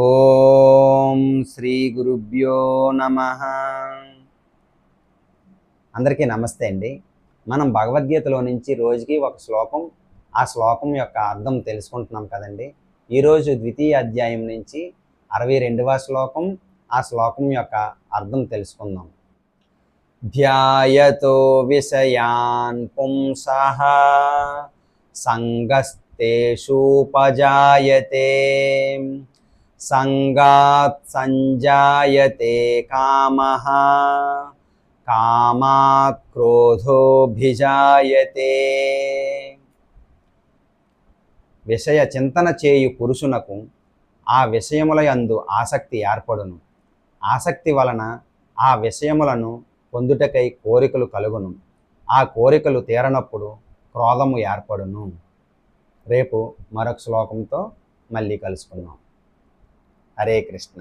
ఓం శ్రీ గురుభ్యో నమః. అందరికీ నమస్తే అండి. మనం భగవద్గీతలో నుంచి రోజుకి ఒక శ్లోకం, ఆ శ్లోకం యొక్క అర్థం తెలుసుకుంటున్నాం కదండి. ఈరోజు ద్వితీయ అధ్యాయం నుంచి 62వ శ్లోకం, ఆ శ్లోకం యొక్క అర్థం తెలుసుకుందాం. ధ్యాయతో విషయాన్ పుంసః సంగస్తేషూపజాయతే సంగాత్ సంజాయతే కామః కామాత్ క్రోధోభిజాయతే. విషయ చింతన చేయు పురుషునకు ఆ విషయముల యందు ఆసక్తి ఏర్పడును. ఆసక్తి వలన ఆ విషయములను పొందుటకై కోరికలు కలుగును. ఆ కోరికలు తీరనప్పుడు క్రోధము ఏర్పడును. రేపు మరొక శ్లోకంతో మళ్ళీ కలుసుకుందాం. హరే కృష్ణ.